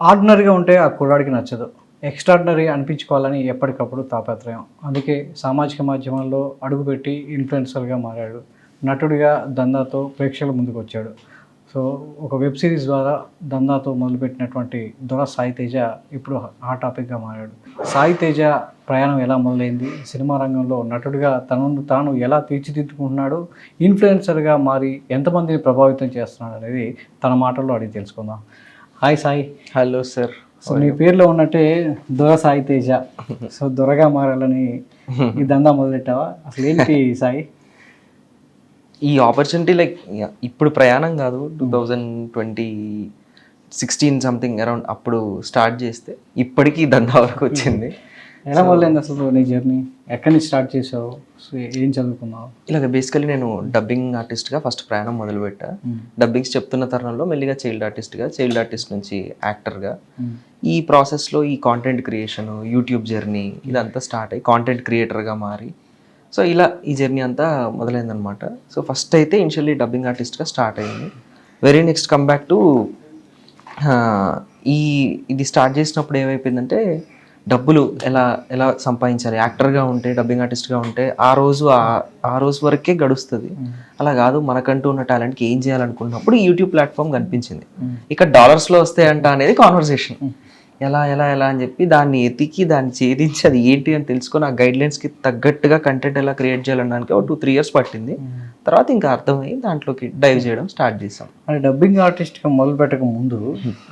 ఆర్డినరీగా ఉంటే ఆ కుర్రాడికి నచ్చదు. ఎక్స్ట్రార్డినరీ అనిపించుకోవాలని ఎప్పటికప్పుడు తాపత్రయం. అందుకే సామాజిక మాధ్యమాల్లో అడుగుపెట్టి ఇన్‌ఫ్లుయెన్సర్‌గా మారాడు. నటుడిగా 'దందా'తో ప్రేక్షకుల ముందుకొచ్చాడు. సో, ఒక వెబ్ సిరీస్ ద్వారా 'దందా'తో మొదలుపెట్టినటువంటి దొర సాయి తేజ ఇప్పుడు హాట్ టాపిక్‌గా మారాడు. సాయి తేజ ప్రయాణం ఎలా మొదలైంది? సినిమా రంగంలో నటుడిగా తనను తాను ఎలా తీర్చిదిద్దుకుంటున్నాడు? ఇన్‌ఫ్లుయెన్సర్‌గా మారి ఎంతమందిని ప్రభావితం చేస్తున్నాడనేది తన మాటల్లో అడిగి తెలుసుకుందాం. Hi Sai. Hello sir. So నీ పేరులో ఉన్నట్టే దొర సాయి తేజ. సో దొరగా మారాలని ఈ దందా మొదలెట్టావా? అసలు ఏంటి సాయి? ఈ ఆపర్చునిటీ లైక్ ఇప్పుడు ప్రయాణం కాదు, 2016 సంథింగ్ అరౌండ్ అప్పుడు స్టార్ట్ చేస్తే ఇప్పటికీ దందా వరకు వచ్చింది. ఎలా మొదలైంది అసలు నీ జర్నీ? ఎక్కడి నుంచి స్టార్ట్ చేసావు? సో ఏం చదువుకున్నావు? ఇలాగ బేసికలీ నేను డబ్బింగ్ ఆర్టిస్ట్గా ఫస్ట్ ప్రయాణం మొదలుపెట్టా. డబ్బింగ్స్ చెప్తున్న తరుణంలో మెల్లిగా చైల్డ్ ఆర్టిస్ట్ నుంచి యాక్టర్గా ఈ ప్రాసెస్లో ఈ కాంటెంట్ క్రియేషన్, యూట్యూబ్ జర్నీ ఇదంతా స్టార్ట్ అయ్యి కాంటెంట్ క్రియేటర్గా మారి సో ఇలా ఈ జర్నీ అంతా మొదలైందనమాట. సో ఫస్ట్ అయితే ఇనిషియల్లీ డబ్బింగ్ ఆర్టిస్ట్గా స్టార్ట్ అయ్యింది. Very next come back to ఇది స్టార్ట్ చేసినప్పుడు ఏమైపోయిందంటే డబ్బులు ఎలా ఎలా సంపాదించాలి, యాక్టర్గా ఉంటే డబ్బింగ్ ఆర్టిస్ట్గా ఉంటే ఆ రోజు వరకే గడుస్తుంది. అలా కాదు, మనకంటూ ఉన్న టాలెంట్కి ఏం చేయాలనుకున్నప్పుడు ఈ యూట్యూబ్ ప్లాట్ఫామ్ కనిపించింది. ఇక్కడ డాలర్స్లో వస్తాయంట అనేది కాన్వర్సేషన్. ఎలా ఎలా ఎలా అని చెప్పి దాన్ని ఎతికి దాన్ని ఛేదించి అది ఏంటి అని తెలుసుకొని ఆ గైడ్లైన్స్కి తగ్గట్టుగా కంటెంట్ ఎలా క్రియేట్ చేయాలనడానికి ఒక 2-3 years పట్టింది. తర్వాత ఇంకా అర్థమయ్యి దాంట్లోకి డైవ్ చేయడం స్టార్ట్ చేసాం. అంటే డబ్బింగ్ ఆర్టిస్ట్గా మొదలు పెట్టక ముందు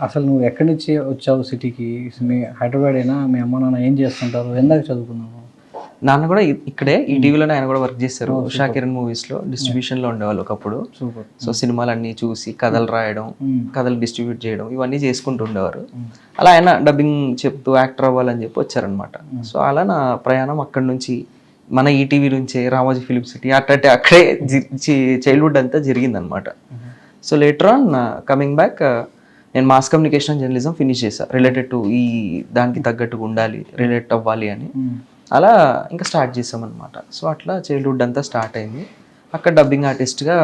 అసలు నువ్వు ఎక్కడి నుంచి వచ్చావు సిటీకి? మీ హైదరాబాద్ అయినా? మీ అమ్మ నాన్న ఏం చేస్తుంటారు? ఎందాక చదువుకున్నావు? నాన్న కూడా ఇక్కడే ఈ టీవీలోనే ఆయన కూడా వర్క్ చేశారు. ఉషా కిరణ్ మూవీస్లో డిస్ట్రిబ్యూషన్లో ఉండేవాళ్ళు ఒకప్పుడు. సో సినిమాలన్నీ చూసి కథలు రాయడం, కథలు డిస్ట్రిబ్యూట్ చేయడం ఇవన్నీ చేసుకుంటూ ఉండేవారు. అలా ఆయన డబ్బింగ్ చెప్తూ యాక్టర్ అవ్వాలని చెప్పి వచ్చారనమాట. సో అలా నా ప్రయాణం అక్కడి నుంచి మన ఈటీవీ నుంచే రామోజీ ఫిలిం సిటీ అక్కడే చైల్డ్హుడ్ అంతా జరిగిందనమాట. So later on coming back నేను mass communication and journalism finish చేశాను. రిలేటెడ్ టు ఈ దానికి తగ్గట్టుగా ఉండాలి, రిలేట్ అవ్వాలి అని అలా ఇంకా స్టార్ట్ చేసామన్నమాట. సో అట్లా చైల్డ్హుడ్ అంతా స్టార్ట్ అయింది. అక్కడ డబ్బింగ్ ఆర్టిస్ట్గా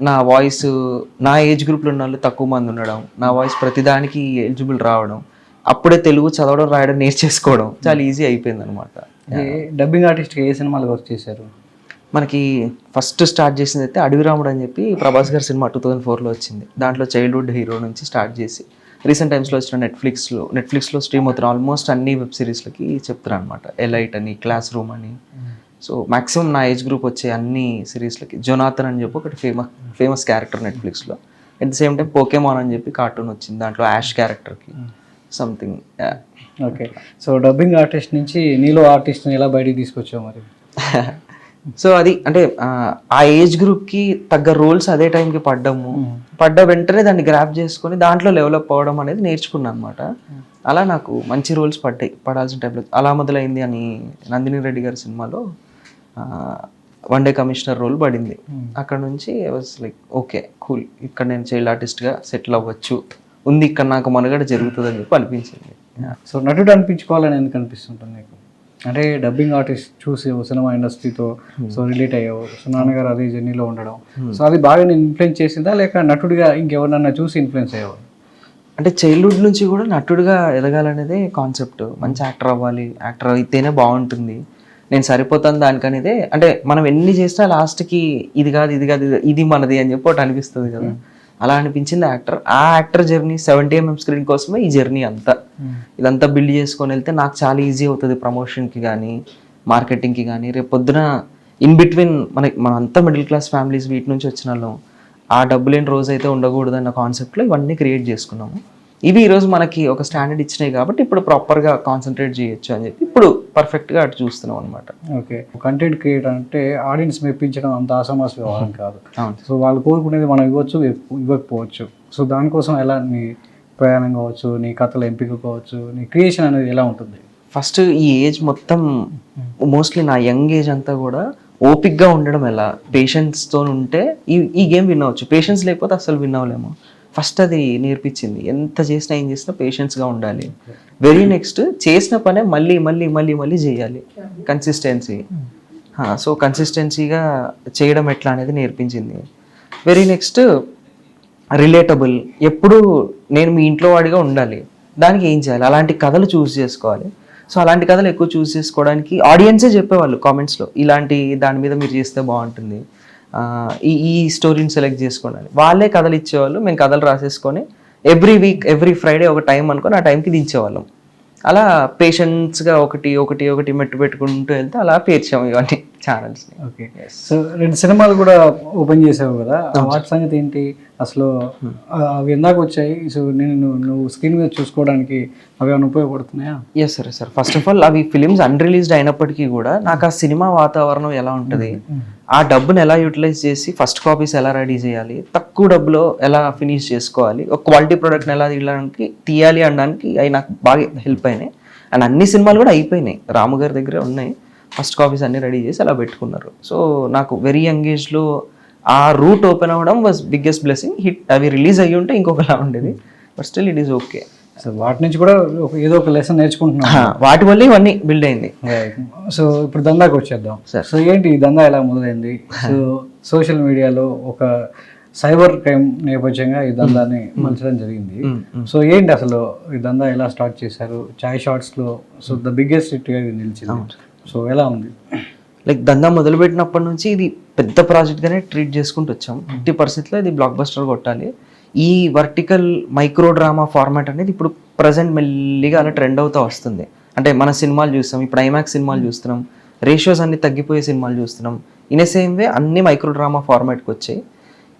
నా వాయిస్ నా ఏజ్ గ్రూప్లో ఉన్న వాళ్ళు తక్కువ మంది ఉండడం, నా వాయిస్ ప్రతిదానికి ఎలిజిబుల్ రావడం, అప్పుడే తెలుగు చదవడం రాయడం నేర్చేసుకోవడం చాలా ఈజీ అయిపోయింది అనమాట. డబ్బింగ్ ఆర్టిస్ట్గా ఏ సినిమాలు వర్క్ చేశారు? మనకి ఫస్ట్ స్టార్ట్ చేసింది అయితే అడవి రాముడు అని చెప్పి ప్రభాస్ గారి సినిమా 2004లో వచ్చింది. దాంట్లో చైల్డ్హుడ్ హీరో నుంచి స్టార్ట్ చేసి రీసెంట్ టైమ్స్లో వచ్చిన నెట్ఫ్లిక్స్లో స్ట్రీమ్ అవుతున్న ఆల్మోస్ట్ అన్ని వెబ్ సిరీస్లకి చెప్తారు అనమాట. ఎలైట్ అని, క్లాస్ రూమ్ అని. సో మ్యాక్సిమం నా ఏజ్ గ్రూప్ వచ్చే అన్ని సిరీస్లకి జొనాథన్ అని చెప్పి ఒకటి ఫేమస్ క్యారెక్టర్ నెట్ఫ్లిక్స్లో. At the same time Pokemon అని చెప్పి కార్టూన్ వచ్చింది, దాంట్లో యాష్ క్యారెక్టర్కి something. Okay. So dubbing artist నుంచి నీలో ఆర్టిస్ట్ని ఎలా బయటికి తీసుకొచ్చావు మరి? సో అది అంటే ఆ ఏజ్ గ్రూప్కి తగ్గ రోల్స్ అదే టైంకి పడ్డ వెంటనే దాన్ని గ్రాప్ చేసుకొని దాంట్లో డెవలప్ అవ్వడం అనేది నేర్చుకున్నాను అనమాట. అలా నాకు మంచి రోల్స్ పడాల్సిన టైంలో అలా మొదలైంది అని నందిని రెడ్డి గారి సినిమాలో వన్ డే కమిషనర్ రోల్ పడింది. అక్కడ నుంచి వాజ్ లైక్ ఓకే కూల్, ఇక్కడ నేను చైల్డ్ ఆర్టిస్ట్గా సెటిల్ అవ్వచ్చు, ఉంది ఇక్కడ నాకు మనుగడ జరుగుతుంది అని చెప్పి అనిపించింది. సో నటుడు అనిపించుకోవాలని ఎందుకు అనిపిస్తుంటుంది నీకు? అంటే డబ్బింగ్ ఆర్టిస్ట్ చూసి సినిమా ఇండస్ట్రీతో సో రిలేట్ అయ్యావు, సో నాన్నగారు అదే జర్నీలో ఉండడం, సో అది బాగా నేను ఇన్ఫ్లుయెన్స్ చేసిందా లేక నటుడిగా ఇంకెవరినన్నా చూసి ఇన్ఫ్లుయెన్స్ అయ్యావు? అంటే చైల్డ్హుడ్ నుంచి కూడా నటుడిగా ఎదగాలనేదే కాన్సెప్ట్. మంచి యాక్టర్ అవ్వాలి, యాక్టర్ అయితేనే బాగుంటుంది, నేను సరిపోతాను దానికనేదే. అంటే మనం ఎన్ని చేసినా లాస్ట్కి ఇది కాదు ఇది మనది అని చెప్పి ఒకటి అనిపిస్తుంది కదా. అలా అనిపించింది యాక్టర్. ఆ యాక్టర్ జర్నీ 70mm స్క్రీన్ కోసమే ఈ జర్నీ అంతా. ఇదంతా బిల్డ్ చేసుకొని వెళ్తే నాకు చాలా ఈజీ అవుతుంది ప్రమోషన్కి కానీ మార్కెటింగ్కి కానీ. రేపు పొద్దున ఇన్ బిట్వీన్ మన అంతా మిడిల్ క్లాస్ ఫ్యామిలీస్ వీటి నుంచి వచ్చిన వాళ్ళం, ఆ డబ్బు లేని రోజు అయితే ఉండకూడదు అన్న కాన్సెప్ట్లో ఇవన్నీ క్రియేట్ చేసుకున్నాము. ఇవి ఈరోజు మనకి ఒక స్టాండర్డ్ ఇచ్చినాయి కాబట్టి ఇప్పుడు ప్రాపర్గా కాన్సన్ట్రేట్ చేయొచ్చు అని చెప్పి ఇప్పుడు పర్ఫెక్ట్గా అటు చూస్తున్నాం అనమాట. ఓకే. కంటెంట్ క్రియేట్ అంటే ఆడియన్స్ మెప్పించడం అంత ఆసామాస వ్యవహారం కాదు. సో వాళ్ళు కోరుకునేది మనం ఇవ్వచ్చు, ఇవ్వకపోవచ్చు. సో దానికోసం ఎలా నీ ప్రయాణం కావచ్చు, నీ కథల ఎంపిక కావచ్చు, నీ క్రియేషన్ అనేది ఎలా ఉంటుంది? ఫస్ట్ ఈ ఏజ్ మొత్తం మోస్ట్లీ నా యంగ్ ఏజ్ అంతా కూడా ఓపిక్గా ఉండడం ఎలా, పేషెన్స్తో ఉంటే ఈ గేమ్ విన్ అవ్వచ్చు. పేషెన్స్ లేకపోతే అసలు విన్ అవ్వలేము. ఫస్ట్ అది నేర్పించింది. ఎంత చేసినా ఏం చేసినా పేషెన్స్గా ఉండాలి. వెరీ నెక్స్ట్ చేసిన పనే మళ్ళీ మళ్ళీ మళ్ళీ మళ్ళీ చేయాలి, కన్సిస్టెన్సీ. సో కన్సిస్టెన్సీగా చేయడం ఎట్లా అనేది నేర్పించింది. Very next relatable. ఎప్పుడు నేను మీ ఇంట్లో వాడిగా ఉండాలి, దానికి ఏం చేయాలి, అలాంటి కథలు చూస్ చేసుకోవాలి. సో అలాంటి కథలు ఎక్కువ చూస్ చేసుకోవడానికి ఆడియన్సే చెప్పేవాళ్ళు కామెంట్స్లో, ఇలాంటి దాని మీద మీరు చేస్తే బాగుంటుంది, ఈ స్టోరీని సెలెక్ట్ చేసుకోండి. వాళ్ళే కథలు ఇచ్చేవాళ్ళు, మేము కథలు రాసేసుకొని ఎవ్రీ వీక్ ఎవ్రీ ఫ్రైడే ఒక టైం అనుకొని ఆ టైంకి దించేవాళ్ళం. అలా పేషెన్స్గా ఒకటి ఒకటి ఒకటి మెట్టు పెట్టుకుంటూ వెళ్తే అలా పేర్చాము ఇవన్నీ ఛానల్స్ని. ఓకే, సో 2 సినిమాలు కూడా ఓపెన్ చేసావు కదా, వాటి సంగతి ఏంటి అసలు? అవి ఎందాక వచ్చాయి? సో నువ్వు స్క్రీన్ మీద చూసుకోవడానికి అవి ఏమైనా ఉపయోగపడుతున్నాయా? Yes sir. First of all అవి ఫిలిమ్స్ అన్రిలీజ్డ్ అయినప్పటికీ కూడా నాకు ఆ సినిమా వాతావరణం ఎలా ఉంటుంది, ఆ డబ్బుని ఎలా యూటిలైజ్ చేసి ఫస్ట్ కాపీస్ ఎలా రెడీ చేయాలి, తక్కువ డబ్బులో ఎలా ఫినిష్ చేసుకోవాలి, ఒక క్వాలిటీ ప్రోడక్ట్ని ఎలా తీయాలి అనడానికి అవి నాకు బాగా హెల్ప్ అయినాయి. అండ్ అన్ని సినిమాలు కూడా అయిపోయినాయి, రాము గారి దగ్గర ఉన్నాయి, ఫస్ట్ కాపీస్ అన్ని రెడీ చేసి అలా పెట్టుకున్నారు. సో నాకు వెరీ యంగ్ ఏజ్లో ఆ రూట్ ఓపెన్ అవ్వడం వాజ్ బిగ్గెస్ట్ బ్లెస్సింగ్. హిట్ అవి రిలీజ్ అయ్యి ఉంటే ఇంకొకలా ఉండేది, but still it is okay. So వాటి నుంచి కూడా ఏదో ఒక లెసన్ నేర్చుకుంటున్నాం, వాటి వల్ల ఇవన్నీ బిల్డ్ అయింది. సో ఇప్పుడు దందాకి వచ్చేద్దాం. సో ఏంటి ఈ దందా ఎలా మొదలైంది? సో సోషల్ మీడియాలో ఒక సైబర్ క్రైమ్ నేపథ్యంగా ఈ దందాన్ని మలచడం జరిగింది. సో ఏంటి అసలు ఈ దందా ఎలా స్టార్ట్ చేశారు? చాయ్ షార్ట్స్లో సో ద బిగ్గెస్ట్ హిట్గా ఇది నిలిచింది. సో ఎలా ఉంది? లైక్ దందా మొదలుపెట్టినప్పటి నుంచి ఇది పెద్ద ప్రాజెక్ట్గానే ట్రీట్ చేసుకుంటూ వచ్చాం. 50% ఇది బ్లాక్ బస్టర్ కొట్టాలి. ఈ వర్టికల్ మైక్రో డ్రామా ఫార్మాట్ అనేది ఇప్పుడు ప్రజెంట్ మెల్లిగా అలా ట్రెండ్ అవుతూ వస్తుంది. అంటే మన సినిమాలు చూస్తాం, ఇప్పుడు ఐమాక్స్ సినిమాలు చూస్తున్నాం, రేషియోస్ అన్ని తగ్గిపోయే సినిమాలు చూస్తున్నాం. ఇన్ ఏ సేమ్ వే అన్ని మైక్రో డ్రామా ఫార్మాట్కి వచ్చాయి.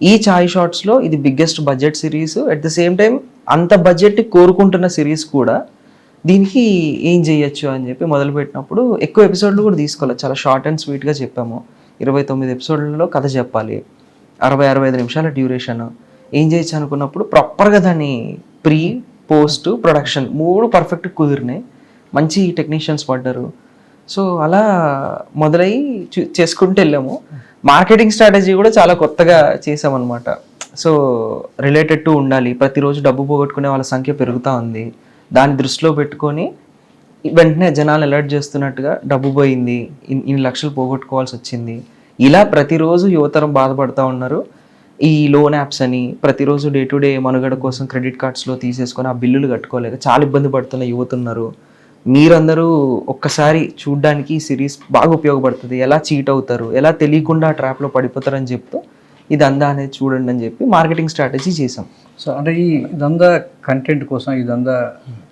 ఈ చాయ్ షార్ట్స్లో ఇది biggest budget series, at the same time అంత బడ్జెట్ కోరుకుంటున్న సిరీస్ కూడా. దీనికి ఏం చేయొచ్చు అని చెప్పి మొదలుపెట్టినప్పుడు ఎక్కువ ఎపిసోడ్లు కూడా తీసుకోవాలి, చాలా షార్ట్ అండ్ స్వీట్గా చెప్పాము. 29 ఎపిసోడ్లలో కథ చెప్పాలి, 60-65 నిమిషాల డ్యూరేషన్. ఏం చేయొచ్చు అనుకున్నప్పుడు ప్రాపర్గా దాన్ని ప్రీ పోస్ట్ ప్రొడక్షన్ 3 పర్ఫెక్ట్ కుదిరినాయి, మంచి టెక్నీషియన్స్ పడ్డారు. సో అలా మొదలై చేసుకుంటూ వెళ్ళాము. మార్కెటింగ్ స్ట్రాటజీ కూడా చాలా కొత్తగా చేసామన్నమాట. సో రిలేటెడ్ టు ఉండాలి, ప్రతిరోజు డబ్బు పోగొట్టుకునే వాళ్ళ సంఖ్య పెరుగుతూ ఉంది, దాన్ని దృష్టిలో పెట్టుకొని వెంటనే జనాలు అలర్ట్ చేస్తున్నట్టుగా డబ్బు పోయింది, ఇన్ని లక్షలు పోగొట్టుకోవాల్సి వచ్చింది, ఇలా ప్రతిరోజు యువతరం బాధపడుతూ ఉన్నారు. ఈ లోన్ యాప్స్ అని ప్రతిరోజు డే టు డే మనుగడ కోసం క్రెడిట్ కార్డ్స్లో తీసేసుకొని ఆ బిల్లులు కట్టుకోలేక చాలా ఇబ్బంది పడుతున్న యువత ఉన్నారు. మీరందరూ ఒక్కసారి చూడ్డానికి ఈ సిరీస్ బాగా ఉపయోగపడుతుంది, ఎలా చీట్ అవుతారు, ఎలా తెలియకుండా ఆ ట్రాప్లో పడిపోతారని చెప్తూ ఈ దందా అనేది చూడండి అని చెప్పి మార్కెటింగ్ స్ట్రాటజీ చేసాం. సో అంటే ఈ దందా కంటెంట్ కోసం, ఈ దందా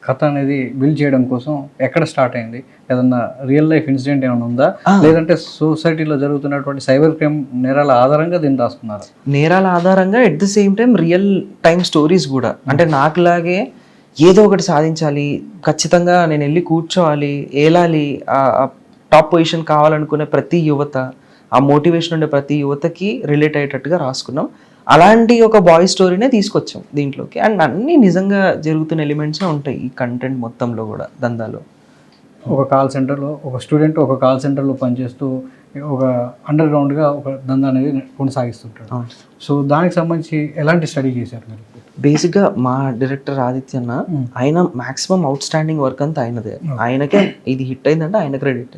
కథ అనేది బిల్డ్ చేయడం కోసం ఎక్కడ స్టార్ట్ అయింది? ఏదన్నా రియల్ లైఫ్ ఇన్సిడెంట్ ఏమైనా ఉందా, లేదంటే సొసైటీలో జరుగుతున్నటువంటి సైబర్ క్రైమ్ నేరాల ఆధారంగా దీన్ని రాసుకున్నారు? నేరాల ఆధారంగా at the same time real time stories కూడా. అంటే నాకులాగే ఏదో ఒకటి సాధించాలి, ఖచ్చితంగా నేను వెళ్ళి కూర్చోవాలి, ఏలాలి, టాప్ పొజిషన్ కావాలనుకునే ప్రతి యువత, ఆ మోటివేషన్ ఉండే ప్రతి యువతకి రిలేట్ అయ్యేటట్టుగా రాసుకున్నాం. అలాంటి ఒక బాయ్ స్టోరీనే తీసుకొచ్చాం దీంట్లోకి. అండ్ అన్నీ నిజంగా జరుగుతున్న ఎలిమెంట్సే ఉంటాయి ఈ కంటెంట్ మొత్తంలో కూడా. దందాలో ఒక కాల్ సెంటర్లో ఒక స్టూడెంట్ ఒక కాల్ సెంటర్లో పనిచేస్తూ ఒక అండర్ గ్రౌండ్గా ఒక దందా అనేది కొనసాగిస్తుంటాడు. సో దానికి సంబంధించి ఎలాంటి స్టడీ చేశారు మీరు? బేసిక్గా మా డైరెక్టర్ ఆదిత్య అన్న, ఆయన మ్యాక్సిమం అవుట్ స్టాండింగ్ వర్క్ అంతా ఆయనదే. ఆయనకే ఇది హిట్ అయిందంటే ఆయన క్రెడిట్.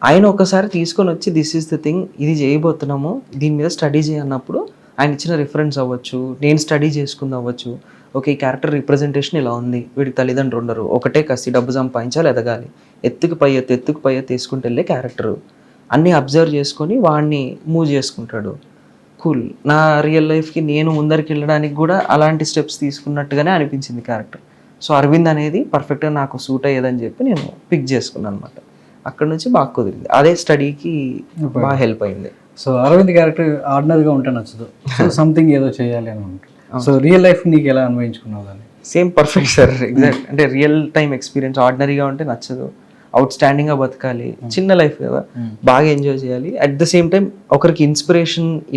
ఆయన ఒకసారి తీసుకొని వచ్చి దిస్ ఈస్ ద థింగ్, ఇది చేయబోతున్నాము, దీని మీద స్టడీ చేయన్నప్పుడు ఆయన ఇచ్చిన రిఫరెన్స్ అవ్వచ్చు, నేను స్టడీ చేసుకుంది అవ్వచ్చు. ఓకే, ఈ క్యారెక్టర్ రిప్రజెంటేషన్ ఇలా ఉంది, వీడికి తల్లిదండ్రులు ఉండరు, ఒకటే కసి డబ్బు సంపాదించాలి, ఎదగాలి, ఎత్తుకు పై ఎత్తు వేసుకుంటూ వెళ్ళే క్యారెక్టరు, అన్నీ అబ్జర్వ్ చేసుకొని వాడిని మూవ్ చేసుకుంటాడు. కూల్. నా రియల్ లైఫ్కి నేను ముందరికి వెళ్ళడానికి కూడా అలాంటి స్టెప్స్ తీసుకున్నట్టుగానే అనిపించింది క్యారెక్టర్. సో అరవింద్ అనేది పర్ఫెక్ట్గా నాకు సూట్ అయ్యేదని చెప్పి నేను పిక్ చేసుకున్నాను అనమాట. అక్కడ నుంచి బాగా కుదిరింది, అదే స్టడీకి బాగా హెల్ప్ అయింది. సో అరవింద్ క్యారెక్టర్ ఆర్డినరీగా ఉంటే నచ్చదు, సో సంథింగ్ ఏదో చేయాలి అని ఉంటుంది. సో రియల్ లైఫ్ నీకు ఎలా అన్వయించుకున్నావు దాన్ని? Same perfect sir, exact. అంటే రియల్ టైం ఎక్స్పీరియన్స్ ఆర్డినరీగా ఉంటే నచ్చదు, అవుట్ స్టాండింగ్గా బతకాలి, చిన్న లైఫ్ కదా, బాగా ఎంజాయ్ చేయాలి. అట్ ద సేమ్ టైం ఒకరికి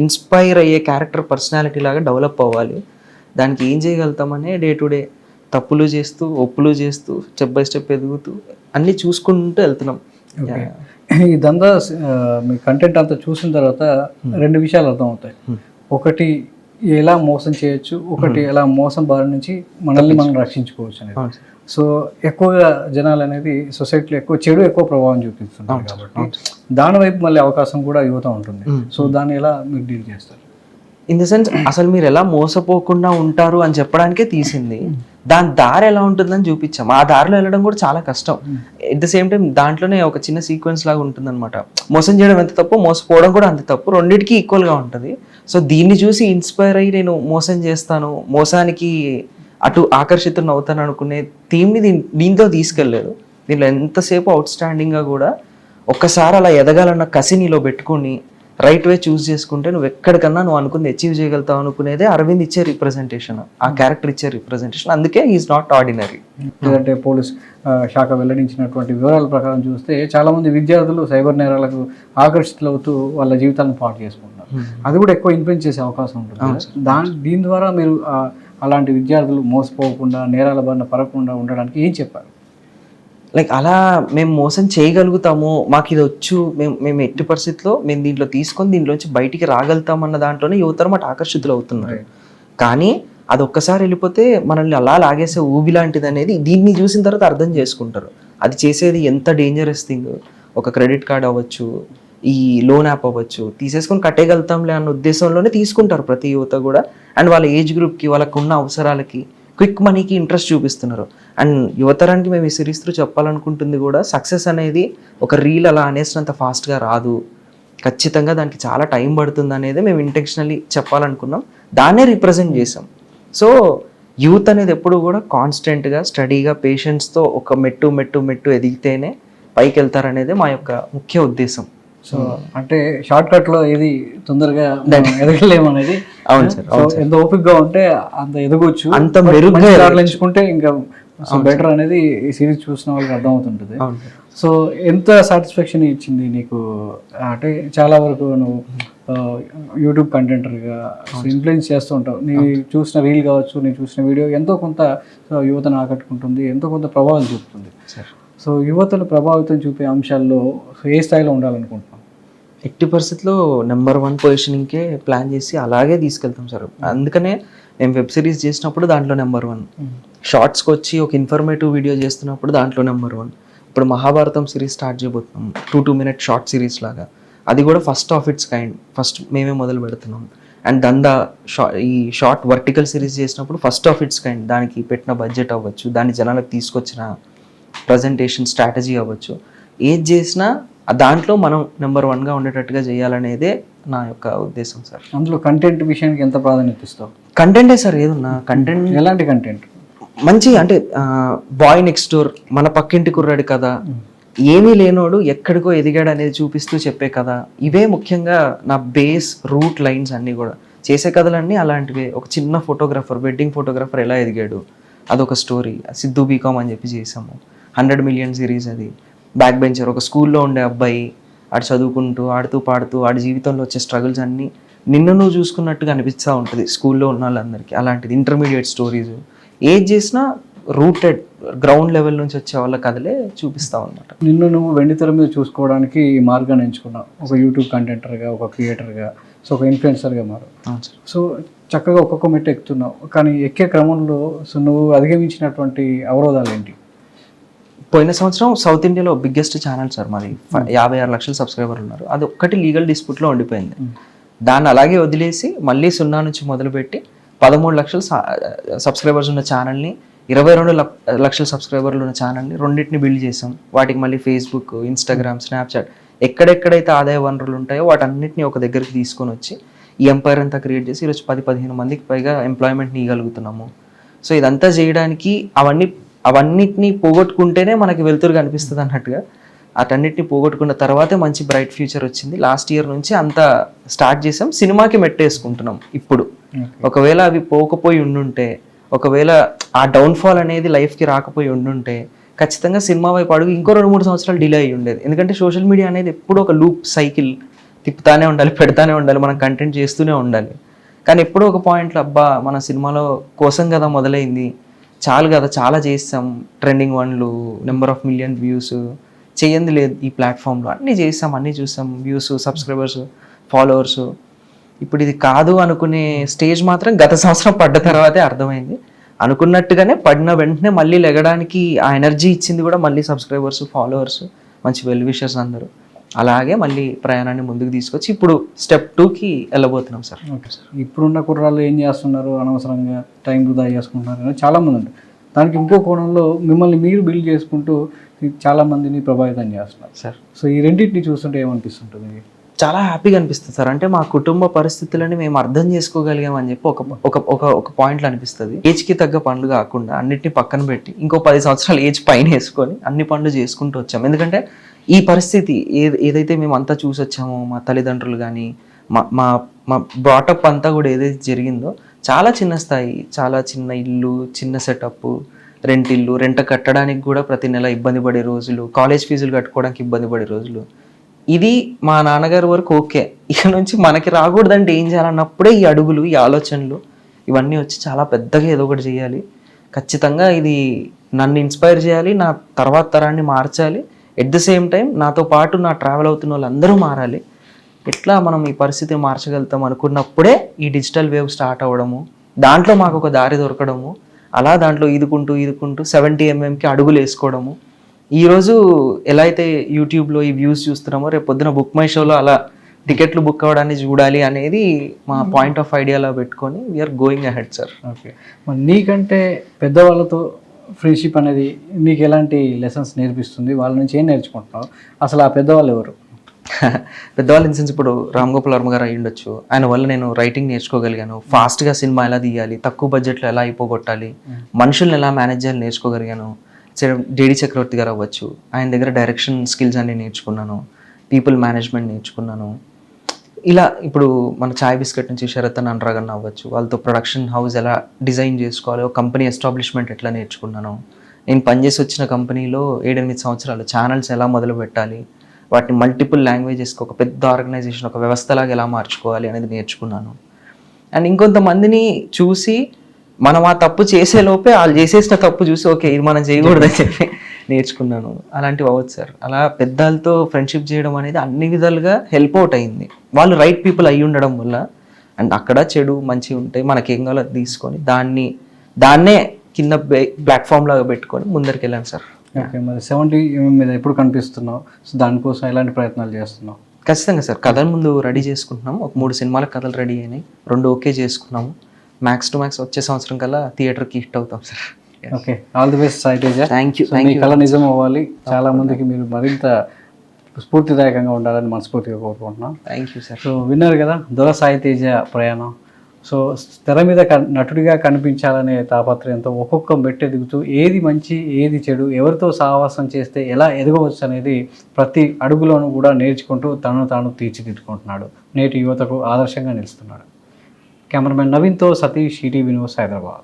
ఇన్స్పైర్ అయ్యే క్యారెక్టర్ పర్సనాలిటీ లాగా డెవలప్ అవ్వాలి. దానికి ఏం చేయగలుగుతామనే డే టు డే తప్పులు చేస్తూ ఒప్పులు చేస్తూ స్టెప్ బై స్టెప్ ఎదుగుతూ అన్నీ చూసుకుంటూ వెళ్తున్నాం. ఈ దందా మీ కంటెంట్ అంతా చూసిన తర్వాత 2 విషయాలు అర్థమవుతాయి. ఒకటి ఎలా మోసం చేయొచ్చు, ఒకటి ఎలా మోసం బారి నుంచి మనల్ని మనం రక్షించుకోవచ్చు అనేది. సో ఎక్కువగా జనాలు అనేది సొసైటీలో ఎక్కువ ప్రభావం చూపిస్తున్నారు కాబట్టి దాని వైపు మళ్ళీ అవకాశం కూడా యువత ఉంటుంది. సో దాన్ని ఎలా మీరు డీల్ చేస్తారు? ఇన్ ద సెన్స్ అసలు మీరు ఎలా మోసపోకుండా ఉంటారు అని చెప్పడానికే తీసింది. దాని దారి ఎలా ఉంటుందని చూపించాం. ఆ దారిలో వెళ్ళడం కూడా చాలా కష్టం. ఎట్ ద సేమ్ టైం దాంట్లోనే ఒక చిన్న సీక్వెన్స్ లాగా ఉంటుంది అనమాట. మోసం చేయడం ఎంత తప్పు, మోసపోవడం కూడా అంత తప్పు, రెండింటికి ఈక్వల్గా ఉంటుంది. సో దీన్ని చూసి ఇన్స్పైర్ అయ్యి నేను మోసం చేస్తాను, మోసానికి అటు ఆకర్షితులను అవుతాను అనుకునే థీమ్ని దీంతో తీసుకెళ్ళలేదు. దీనిలో ఎంతసేపు అవుట్ స్టాండింగ్గా కూడా ఒక్కసారి అలా ఎదగాలన్న కసి నీలో పెట్టుకుని రైట్ వే చూస్ చేసుకుంటే నువ్వు ఎక్కడికన్నా నువ్వు అనుకుంది అచీవ్ చేయగలుగుతావు అనుకునేదే అరవింద్ ఇచ్చే రిప్రజెంటేషన్, ఆ క్యారెక్టర్ ఇచ్చే రిప్రజెంటేషన్. అందుకే ఈజ్ నాట్ ఆర్డినరీ. లేదంటే పోలీస్ శాఖ వెల్లడించినటువంటి వివరాల ప్రకారం చూస్తే చాలామంది విద్యార్థులు సైబర్ నేరాలకు ఆకర్షితులవుతూ వాళ్ళ జీవితాలను పాటు చేసుకుంటున్నారు. అది కూడా ఎక్కువ ఇన్ఫ్లుయెన్స్ చేసే అవకాశం ఉంటుంది. దీని ద్వారా మీరు అలాంటి విద్యార్థులు మోసపోకుండా నేరాల బారిన పడకుండా ఉండడానికి ఏం చెప్పారు? లైక్ అలా మేము మోసం చేయగలుగుతాము, మాకు ఇది వచ్చు, మేము ఎట్టి పరిస్థితిలో మేము దీంట్లో తీసుకొని దీంట్లోంచి బయటికి రాగలుగుతామన్న దాంట్లోనే యువతరం అటు ఆకర్షితులు అవుతున్నారు. కానీ అది ఒక్కసారి వెళ్ళిపోతే మనల్ని అలా లాగేసే ఊబి లాంటిది అనేది దీన్ని చూసిన తర్వాత అర్థం చేసుకుంటారు. అది చేసేది ఎంత డేంజరస్ థింగ్. ఒక క్రెడిట్ కార్డ్ అవ్వచ్చు, ఈ లోన్ యాప్ అవ్వచ్చు, తీసేసుకొని కట్టేయగలుగుతాంలే అన్న ఉద్దేశంలోనే తీసుకుంటారు ప్రతి యువత కూడా. అండ్ వాళ్ళ ఏజ్ గ్రూప్కి, వాళ్ళకు ఉన్న అవసరాలకి, క్విక్ మనీకి ఇంట్రెస్ట్ చూపిస్తున్నారు. అండ్ యువతరానికి మేము ఈ సిరీస్ త్రూ చెప్పాలనుకుంటుంది కూడా, సక్సెస్ అనేది ఒక రీల్ అలా అనేసినంత ఫాస్ట్గా రాదు, ఖచ్చితంగా దానికి చాలా టైం పడుతుంది అనేది మేము ఇంటెన్షనల్లీ చెప్పాలనుకున్నాం. దాన్నే రిప్రజెంట్ చేసాం. సో యూత్ అనేది ఎప్పుడు కూడా కాన్స్టెంట్గా, స్టడీగా, పేషెన్స్తో ఒక మెట్టు మెట్టు మెట్టు ఎదిగితేనే పైకి వెళ్తారనేది మా యొక్క ముఖ్య ఉద్దేశం. సో అంటే షార్ట్ కట్ లో ఏది తొందరగా ఎదగలేము అనేది. అవును సార్. ఎంత ఓపికగా ఉంటే అంత ఎదగొచ్చు, అంత మెరుగ్గా ఎంచుకుంటే ఇంకా బెటర్ అనేది ఈ సిరీస్ చూసిన వాళ్ళకి అర్థమవుతుంటుంది. సో ఎంత సాటిస్ఫాక్షన్ ఇచ్చింది నీకు? అంటే చాలా వరకు నువ్వు యూట్యూబ్ కంటెంటర్గా ఇన్ఫ్లుయెన్స్ చేస్తూ ఉంటావు. నీ చూసిన రీల్ కావచ్చు, నేను చూసిన వీడియో ఎంతో కొంత యువతను ఆకట్టుకుంటుంది, ఎంతో కొంత ప్రభావం చూపుతుంది. సో యువతను ప్రభావితం చూపే అంశాల్లో ఏ స్థాయిలో ఉండాలనుకుంటున్నాం? ఎట్టి పరిస్థితిలో నెంబర్ 1 పొజిషనింగ్కే ప్లాన్ చేసి అలాగే తీసుకెళ్తాం సార్. అందుకనే మేము వెబ్ సిరీస్ చేసినప్పుడు దాంట్లో నెంబర్ 1, షార్ట్స్కి వచ్చి ఒక ఇన్ఫర్మేటివ్ వీడియో చేస్తున్నప్పుడు దాంట్లో నెంబర్ 1. ఇప్పుడు మహాభారతం సిరీస్ స్టార్ట్ చేయబోతున్నాం, 2 minute షార్ట్ సిరీస్ లాగా. అది కూడా first of it's kind, first మేమే మొదలు పెడుతున్నాం. అండ్ దందా ఈ షార్ట్ వర్టికల్ సిరీస్ చేసినప్పుడు ఫస్ట్ ఆఫ్ ఇట్స్ కైండ్. దానికి పెట్టిన బడ్జెట్ అవ్వచ్చు, దాన్ని జనాలకు తీసుకొచ్చిన ప్రజెంటేషన్ స్ట్రాటజీ అవ్వచ్చు, ఏది చేసినా దాంట్లో మనం నెంబర్ 1గా ఉండేటట్టుగా చేయాలనేదే నా యొక్క ఉద్దేశం సార్. అందులో కంటెంట్ విషయానికి ఎంత ప్రాధాన్యత ఇస్తావు? కంటెంటే సార్. ఏదున్నా కంటెంట్. ఎలాంటి కంటెంట్? మంచి అంటే బాయ్ నెక్స్ట్ డోర్, మన పక్కింటి కుర్రాడు కదా, ఏమీ లేనోడు ఎక్కడికో ఎదిగాడు అనేది చూపిస్తూ చెప్పే కథ. ఇవే ముఖ్యంగా నా బేస్ రూట్ లైన్స్ అన్నీ కూడా. చేసే కథలన్నీ అలాంటివే. ఒక చిన్న ఫోటోగ్రాఫర్, వెడ్డింగ్ ఫోటోగ్రాఫర్ ఎలా ఎదిగాడు అదొక స్టోరీ. సిద్ధు బీకామ్ అని చెప్పి చేసాము, 100 million సిరీస్. అది బ్యాక్ బెంచర్, ఒక స్కూల్లో ఉండే అబ్బాయి, ఆడు చదువుకుంటూ ఆడుతూ పాడుతూ ఆడి జీవితంలో వచ్చే స్ట్రగుల్స్ అన్నీ నిన్ను నువ్వు చూసుకున్నట్టుగా అనిపిస్తూ ఉంటుంది స్కూల్లో ఉన్న వాళ్ళందరికీ. అలాంటిది ఇంటర్మీడియట్ స్టోరీస్, ఏది చేసినా రూటెడ్ గ్రౌండ్ లెవెల్ నుంచి వచ్చే వాళ్ళ కథలే చూపిస్తావు అనమాట. నిన్ను నువ్వు వెండితెర మీద చూసుకోవడానికి ఈ మార్గాన్ని ఎంచుకున్నావు. ఒక యూట్యూబ్ కంటెంటర్గా, ఒక క్రియేటర్గా, సో ఒక ఇన్ఫ్లుయెన్సర్గా మారు. సో చక్కగా ఒక్కొక్క మెట్టు ఎక్కుతున్నావు. కానీ ఎక్కే క్రమంలో సో నువ్వు అధిగమించినటువంటి అవరోధాలు ఏంటి? పోయిన సంవత్సరం సౌత్ ఇండియాలో బిగ్గెస్ట్ ఛానల్ సార్ మాది, 56 లక్షల సబ్స్క్రైబర్లు ఉన్నారు. అది ఒక్కటి లీగల్ డిస్ప్యూట్లో ఉండిపోయింది. దాన్ని అలాగే వదిలేసి మళ్ళీ 0 నుంచి మొదలుపెట్టి 13 లక్షల సబ్స్క్రైబర్స్ ఉన్న ఛానల్ని, 22 లక్షల సబ్స్క్రైబర్లు ఉన్న ఛానల్ని రెండింటిని బిల్డ్ చేసాం. వాటికి మళ్ళీ ఫేస్బుక్, ఇన్స్టాగ్రామ్, స్నాప్చాట్, ఎక్కడెక్కడైతే ఆదాయ వనరులు ఉంటాయో వాటన్నిటిని ఒక దగ్గరికి తీసుకొని వచ్చి ఈ ఎంపైర్ అంతా క్రియేట్ చేసి ఈరోజు 10-15 మందికి పైగా ఎంప్లాయ్మెంట్ని ఇవ్వగలుగుతున్నాము. సో ఇదంతా చేయడానికి అవన్నిటిని పోగొట్టుకుంటేనే మనకి వెలుతురు కనిపిస్తుంది అన్నట్టుగా, అటన్నిటిని పోగొట్టుకున్న తర్వాతే మంచి బ్రైట్ ఫ్యూచర్ వచ్చింది. లాస్ట్ ఇయర్ నుంచి అంతా స్టార్ట్ చేసాం, సినిమాకి మెట్టేసుకుంటున్నాం ఇప్పుడు. ఒకవేళ అవి పోకపోయి ఉండుంటే, ఒకవేళ ఆ డౌన్ఫాల్ అనేది లైఫ్కి రాకపోయి ఉండుంటే ఖచ్చితంగా సినిమా వైపు అడుగు ఇంకో 2-3 సంవత్సరాలు డిలే అయ్యి ఉండేది. ఎందుకంటే సోషల్ మీడియా అనేది ఎప్పుడూ ఒక లూప్ సైకిల్, తిప్పుతానే ఉండాలి, పెడతానే ఉండాలి, మనం కంటెంట్ చేస్తూనే ఉండాలి. కానీ ఎప్పుడో ఒక పాయింట్లో అబ్బా మన సినిమాలో కోసం కదా మొదలైంది, చాలు కదా చాలా చేస్తాం, ట్రెండింగ్ 1లు, నెంబర్ ఆఫ్ మిలియన్ వ్యూస్, చేయంది లేదు ఈ ప్లాట్ఫామ్లో, అన్నీ చేస్తాం, అన్నీ చూస్తాం, వ్యూస్, సబ్స్క్రైబర్స్, ఫాలోవర్స్. ఇప్పుడు ఇది కాదు అనుకునే స్టేజ్ మాత్రం గత సంవత్సరం పడ్డ తర్వాతే అర్థమైంది. అనుకున్నట్టుగానే పడిన వెంటనే మళ్ళీ లెగడానికి ఆ ఎనర్జీ ఇచ్చింది కూడా మళ్ళీ సబ్స్క్రైబర్స్, ఫాలోవర్స్, మంచి వెల్ విషర్స్ అందరూ. అలాగే మళ్ళీ ప్రయాణాన్ని ముందుకు తీసుకొచ్చి ఇప్పుడు స్టెప్ 2కి వెళ్ళబోతున్నాం సార్. Okay sir. ఇప్పుడున్న కుర్రాళ్ళు ఏం చేస్తున్నారు, అనవసరంగా టైం వృధా చేసుకుంటున్నారు అని చాలామంది ఉంటారు. దానికి ఇంకో కోణంలో మిమ్మల్ని మీరు బిల్డ్ చేసుకుంటూ చాలామందిని ప్రభావితం చేస్తున్నారు సార్. సో ఈ రెండింటిని చూస్తుంటే ఏమనిపిస్తుంటుంది? చాలా హ్యాపీగా అనిపిస్తుంది సార్. అంటే మా కుటుంబ పరిస్థితులని మేము అర్థం చేసుకోగలిగామని చెప్పి ఒక పాయింట్లో అనిపిస్తుంది. ఏజ్కి తగ్గ పనులు కాకుండా అన్నిటిని పక్కన పెట్టి ఇంకో 10 సంవత్సరాలు ఏజ్ పైన వేసుకొని అన్ని పనులు చేసుకుంటూ వచ్చాం. ఎందుకంటే ఈ పరిస్థితి ఏదైతే మేము అంతా చూసి వచ్చామో, మా తల్లిదండ్రులు కానీ మా మా బ్రాటప్ అంతా కూడా ఏదైతే జరిగిందో చాలా చిన్న స్థాయి, చాలా చిన్న ఇల్లు, చిన్న సెటప్, రెంట్ కట్టడానికి కూడా ప్రతి నెల ఇబ్బంది పడే రోజులు, కాలేజ్ ఫీజులు కట్టుకోవడానికి ఇబ్బంది పడే రోజులు. ఇది మా నాన్నగారి వరకు ఓకే, ఇక నుంచి మనకి రాకూడదంటే ఏం చేయాలన్నప్పుడే ఈ అడుగులు, ఈ ఆలోచనలు ఇవన్నీ వచ్చి చాలా పెద్దగా ఏదో ఒకటి చేయాలి, ఖచ్చితంగా ఇది నన్ను ఇన్స్పైర్ చేయాలి, నా తర్వాత తరాన్ని మార్చాలి, ఎట్ ద సేమ్ టైం నాతో పాటు నా ట్రావెల్ అవుతున్న వాళ్ళందరూ మారాలి. ఎట్లా మనం ఈ పరిస్థితిని మార్చగలుగుతాం అనుకున్నప్పుడే ఈ డిజిటల్ వేవ్ స్టార్ట్ అవ్వడము, దాంట్లో మాకు ఒక దారి దొరకడము, అలా దాంట్లో ఈదుకుంటూ 70 mmకి అడుగులు వేసుకోవడము. ఈరోజు ఎలా అయితే యూట్యూబ్లో ఈ వ్యూస్ చూస్తున్నామో రేపు పొద్దున బుక్ మై షోలో అలా టికెట్లు బుక్ అవ్వడాన్ని చూడాలి అనేది మా పాయింట్ ఆఫ్ ఐడియాలో పెట్టుకొని we're going ahead sir. Okay. మరి నీకంటే పెద్దవాళ్ళతో ఫ్రెండ్షిప్ అనేది నీకు ఎలాంటి లెసన్స్ నేర్పిస్తుంది, వాళ్ళ నుంచి ఏం నేర్చుకుంటున్నావు, అసలు ఆ పెద్దవాళ్ళు ఎవరు? పెద్దవాళ్ళ ఇన్సెన్స్ ఇప్పుడు రామ్ గోపాల్ వర్మ గారు అయ్యి ఉండొచ్చు, ఆయన వల్ల నేను రైటింగ్ నేర్చుకోగలిగాను, ఫాస్ట్గా సినిమా ఎలా తీయాలి, తక్కువ బడ్జెట్లో ఎలా అయిపోగొట్టాలి, మనుషుల్ని ఎలా మేనేజ్ చేయాలి నేర్చుకోగలిగాను. జేడి చక్రవర్తి గారు అవ్వచ్చు, ఆయన దగ్గర డైరెక్షన్ స్కిల్స్ అన్ని నేర్చుకున్నాను, పీపుల్ మేనేజ్మెంట్ నేర్చుకున్నాను. ఇలా ఇప్పుడు మన చాయ్ బిస్కెట్ నుంచి శరత్ అనురాగన్ అవ్వచ్చు, వాళ్ళతో ప్రొడక్షన్ హౌస్ ఎలా డిజైన్ చేసుకోవాలి, ఒక కంపెనీ ఎస్టాబ్లిష్మెంట్ ఎట్లా నేర్చుకున్నాను, నేను పనిచేసి వచ్చిన కంపెనీలో 7-8 సంవత్సరాలు ఛానల్స్ ఎలా మొదలు పెట్టాలి, వాటిని మల్టిపుల్ లాంగ్వేజెస్కి ఒక పెద్ద ఆర్గనైజేషన్, ఒక వ్యవస్థలాగా ఎలా మార్చుకోవాలి అనేది నేర్చుకున్నాను. అండ్ ఇంకొంతమందిని చూసి మనం ఆ తప్పు చేసే లోపే వాళ్ళు చేసేసిన తప్పు చూసి ఓకే ఇది మనం చేయకూడదని చెప్పి నేర్చుకున్నాను. అలాంటివి అవ్వచ్చు సార్. అలా పెద్దలతో ఫ్రెండ్షిప్ చేయడం అనేది అన్ని విధాలుగా హెల్ప్ అవుట్ అయింది, వాళ్ళు రైట్ పీపుల్ అయ్యి ఉండడం వల్ల. అండ్ అక్కడ చెడు మంచి ఉంటాయి, మనకేం కావాలో అది తీసుకొని దాన్నే కింద ప్లాట్ఫామ్ లాగా పెట్టుకొని ముందరికి వెళ్ళాను సార్. ఓకే. మరి 70 mm మీద ఎప్పుడు కనిపిస్తున్నావు, సో దానికోసం ఎలాంటి ప్రయత్నాలు చేస్తున్నావు? ఖచ్చితంగా సార్, కథల ముందు రెడీ చేసుకుంటున్నాం. ఒక 3 సినిమాల కథలు రెడీ అయినాయి, 2 ఓకే చేసుకున్నాము. మ్యాక్స్ టు మ్యాక్స్ వచ్చే సంవత్సరం కల్లా థియేటర్కి హిట్ అవుతాం sir. Okay, all the best Sai Teja. Thank you. మీ కళ నిజం అవ్వాలి, చాలా మందికి మీరు మరింత స్ఫూర్తిదాయకంగా ఉండాలని మనస్ఫూర్తిగా కోరుకుంటున్నాం. Thank you sir. సో విన్నారు కదా దొర సాయి తేజ ప్రయాణం. సో తెర మీద నటుడిగా కనిపించాలనే తాపత్రయంతో ఒక్కొక్క మెట్టు ఎదుగుతూ ఏది మంచి ఏది చెడు, ఎవరితో సహవాసం చేస్తే ఎలా ఎదగవచ్చు అనేది ప్రతి అడుగులోనూ కూడా నేర్చుకుంటూ తనను తాను తీర్చిదిద్దుకుంటున్నాడు. నేటి యువతకు ఆదర్శంగా నిలుస్తున్నాడు. కెమెరామెన్ నవీన్తో సతీష్, ఈటీవీ న్యూస్, హైదరాబాద్.